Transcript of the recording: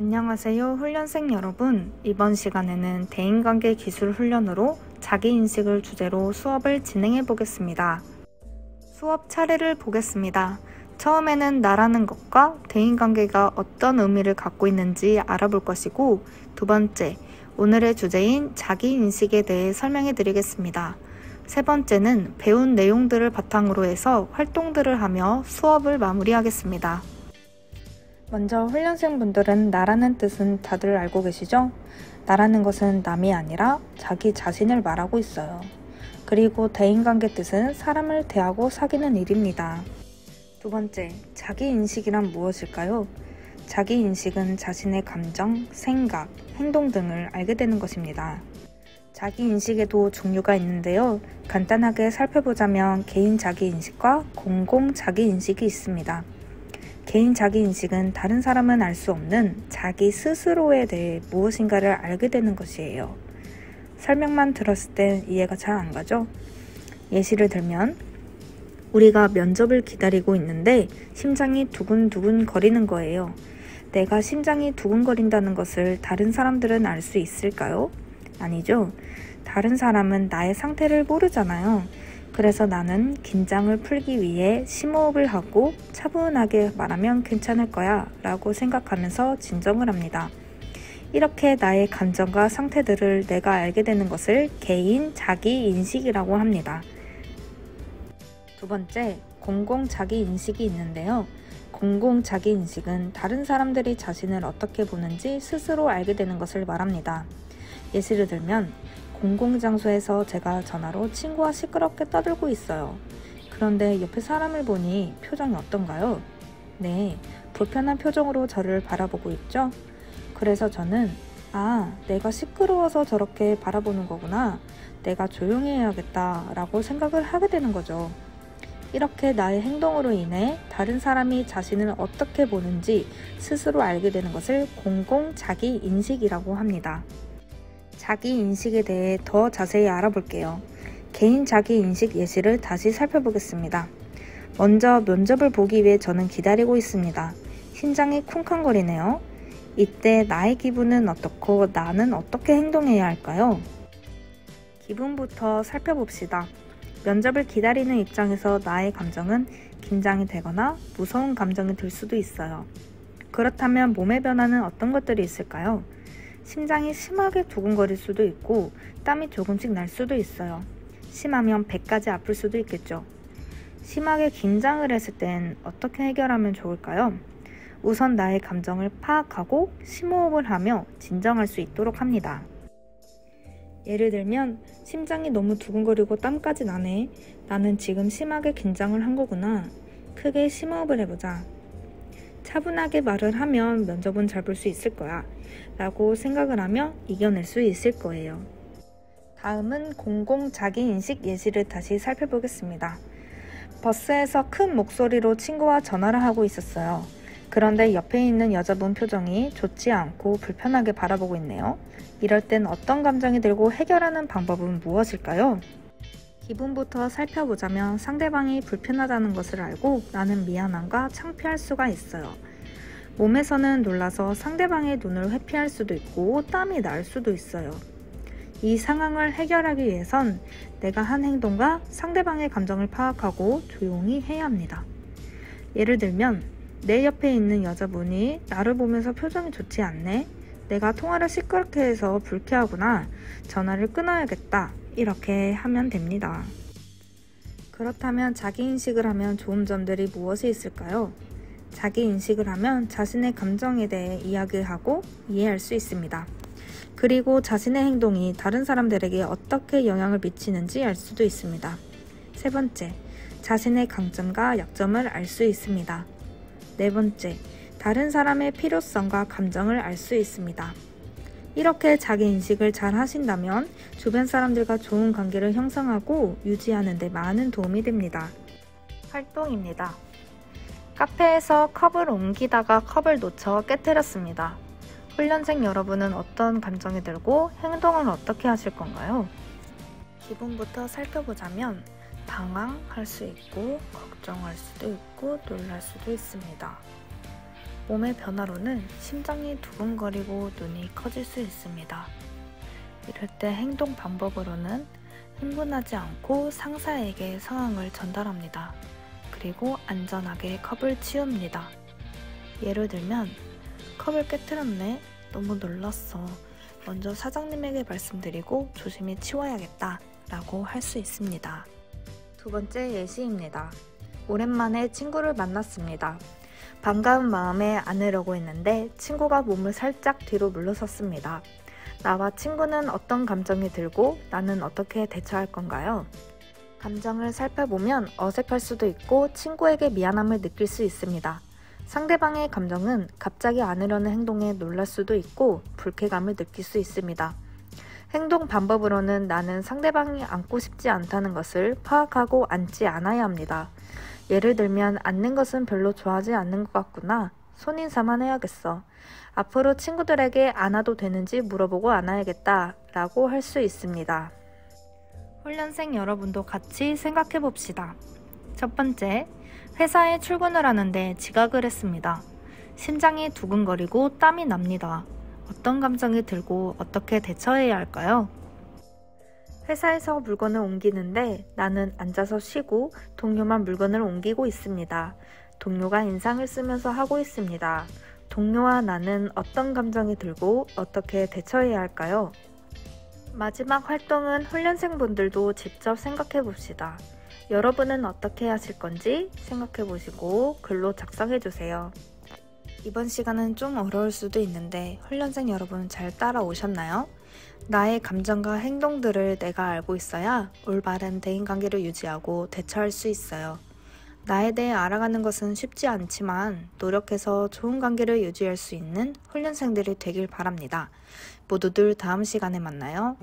안녕하세요 훈련생 여러분. 이번 시간에는 대인관계 기술 훈련으로 자기인식을 주제로 수업을 진행해 보겠습니다. 수업 차례를 보겠습니다. 처음에는 나라는 것과 대인관계가 어떤 의미를 갖고 있는지 알아볼 것이고, 두 번째, 오늘의 주제인 자기인식에 대해 설명해 드리겠습니다. 세 번째는 배운 내용들을 바탕으로 해서 활동들을 하며 수업을 마무리하겠습니다. 먼저 훈련생분들은 나라는 뜻은 다들 알고 계시죠? 나라는 것은 남이 아니라 자기 자신을 말하고 있어요. 그리고 대인관계 뜻은 사람을 대하고 사귀는 일입니다. 두 번째, 자기인식이란 무엇일까요? 자기인식은 자신의 감정, 생각, 행동 등을 알게 되는 것입니다. 자기인식에도 종류가 있는데요. 간단하게 살펴보자면 개인 자기인식과 공공 자기인식이 있습니다. 개인 자기인식은 다른 사람은 알 수 없는 자기 스스로에 대해 무엇인가를 알게 되는 것이에요. 설명만 들었을 땐 이해가 잘 안 가죠? 예시를 들면 우리가 면접을 기다리고 있는데 심장이 두근두근 거리는 거예요. 내가 심장이 두근거린다는 것을 다른 사람들은 알 수 있을까요? 아니죠. 다른 사람은 나의 상태를 모르잖아요. 그래서 나는 긴장을 풀기 위해 심호흡을 하고 차분하게 말하면 괜찮을 거야 라고 생각하면서 진정을 합니다. 이렇게 나의 감정과 상태들을 내가 알게 되는 것을 개인 자기인식이라고 합니다. 두 번째, 공공 자기인식이 있는데요. 공공 자기인식은 다른 사람들이 자신을 어떻게 보는지 스스로 알게 되는 것을 말합니다. 예시를 들면 공공장소에서 제가 전화로 친구와 시끄럽게 떠들고 있어요. 그런데 옆에 사람을 보니 표정이 어떤가요? 네, 불편한 표정으로 저를 바라보고 있죠? 그래서 저는 내가 시끄러워서 저렇게 바라보는 거구나. 내가 조용히 해야겠다 라고 생각을 하게 되는 거죠. 이렇게 나의 행동으로 인해 다른 사람이 자신을 어떻게 보는지 스스로 알게 되는 것을 공공 자기인식이라고 합니다. 자기인식에 대해 더 자세히 알아볼게요. 개인 자기인식 예시를 다시 살펴보겠습니다. 먼저 면접을 보기 위해 저는 기다리고 있습니다. 심장이 쿵쾅거리네요. 이때 나의 기분은 어떻고 나는 어떻게 행동해야 할까요? 기분부터 살펴봅시다. 면접을 기다리는 입장에서 나의 감정은 긴장이 되거나 무서운 감정이 들 수도 있어요. 그렇다면 몸의 변화는 어떤 것들이 있을까요? 심장이 심하게 두근거릴 수도 있고 땀이 조금씩 날 수도 있어요. 심하면 배까지 아플 수도 있겠죠. 심하게 긴장을 했을 땐 어떻게 해결하면 좋을까요? 우선 나의 감정을 파악하고 심호흡을 하며 진정할 수 있도록 합니다. 예를 들면 심장이 너무 두근거리고 땀까지 나네. 나는 지금 심하게 긴장을 한 거구나. 크게 심호흡을 해보자. 차분하게 말을 하면 면접은 잘 볼 수 있을 거야 라고 생각을 하며 이겨낼 수 있을 거예요. 다음은 공공 자기인식 예시를 다시 살펴보겠습니다. 버스에서 큰 목소리로 친구와 전화를 하고 있었어요. 그런데 옆에 있는 여자분 표정이 좋지 않고 불편하게 바라보고 있네요. 이럴 땐 어떤 감정이 들고 해결하는 방법은 무엇일까요? 기분부터 살펴보자면 상대방이 불편하다는 것을 알고 나는 미안함과 창피할 수가 있어요. 몸에서는 놀라서 상대방의 눈을 회피할 수도 있고 땀이 날 수도 있어요. 이 상황을 해결하기 위해선 내가 한 행동과 상대방의 감정을 파악하고 조용히 해야 합니다. 예를 들면 내 옆에 있는 여자분이 나를 보면서 표정이 좋지 않네. 내가 통화를 시끄럽게 해서 불쾌하구나. 전화를 끊어야겠다. 이렇게 하면 됩니다. 그렇다면 자기인식을 하면 좋은 점들이 무엇이 있을까요? 자기인식을 하면 자신의 감정에 대해 이야기하고 이해할 수 있습니다. 그리고 자신의 행동이 다른 사람들에게 어떻게 영향을 미치는지 알 수도 있습니다. 세 번째, 자신의 강점과 약점을 알 수 있습니다. 네 번째, 다른 사람의 필요성과 감정을 알 수 있습니다. 이렇게 자기인식을 잘 하신다면 주변 사람들과 좋은 관계를 형성하고 유지하는 데 많은 도움이 됩니다. 활동입니다. 카페에서 컵을 옮기다가 컵을 놓쳐 깨뜨렸습니다. 훈련생 여러분은 어떤 감정이 들고 행동을 어떻게 하실 건가요? 기분부터 살펴보자면 당황할 수 있고 걱정할 수도 있고 놀랄 수도 있습니다. 몸의 변화로는 심장이 두근거리고 눈이 커질 수 있습니다. 이럴 때 행동 방법으로는 흥분하지 않고 상사에게 상황을 전달합니다. 그리고 안전하게 컵을 치웁니다. 예를 들면, 컵을 깨트렸네. 너무 놀랐어. 먼저 사장님에게 말씀드리고 조심히 치워야겠다 라고 할 수 있습니다. 두 번째 예시입니다. 오랜만에 친구를 만났습니다. 반가운 마음에 안으려고 했는데 친구가 몸을 살짝 뒤로 물러섰습니다. 나와 친구는 어떤 감정이 들고 나는 어떻게 대처할 건가요? 감정을 살펴보면 어색할 수도 있고 친구에게 미안함을 느낄 수 있습니다. 상대방의 감정은 갑자기 안으려는 행동에 놀랄 수도 있고 불쾌감을 느낄 수 있습니다. 행동 방법으로는 나는 상대방이 안고 싶지 않다는 것을 파악하고 안지 않아야 합니다. 예를 들면 앉는 것은 별로 좋아하지 않는 것 같구나. 손인사만 해야겠어. 앞으로 친구들에게 안아도 되는지 물어보고 안아야겠다 라고 할 수 있습니다. 훈련생 여러분도 같이 생각해 봅시다. 첫 번째, 회사에 출근을 하는데 지각을 했습니다. 심장이 두근거리고 땀이 납니다. 어떤 감정이 들고 어떻게 대처해야 할까요? 회사에서 물건을 옮기는데 나는 앉아서 쉬고 동료만 물건을 옮기고 있습니다. 동료가 인상을 쓰면서 하고 있습니다. 동료와 나는 어떤 감정이 들고 어떻게 대처해야 할까요? 마지막 활동은 훈련생분들도 직접 생각해 봅시다. 여러분은 어떻게 하실 건지 생각해 보시고 글로 작성해 주세요. 이번 시간은 좀 어려울 수도 있는데 훈련생 여러분 잘 따라오셨나요? 나의 감정과 행동들을 내가 알고 있어야 올바른 대인관계를 유지하고 대처할 수 있어요. 나에 대해 알아가는 것은 쉽지 않지만 노력해서 좋은 관계를 유지할 수 있는 훈련생들이 되길 바랍니다. 모두들 다음 시간에 만나요.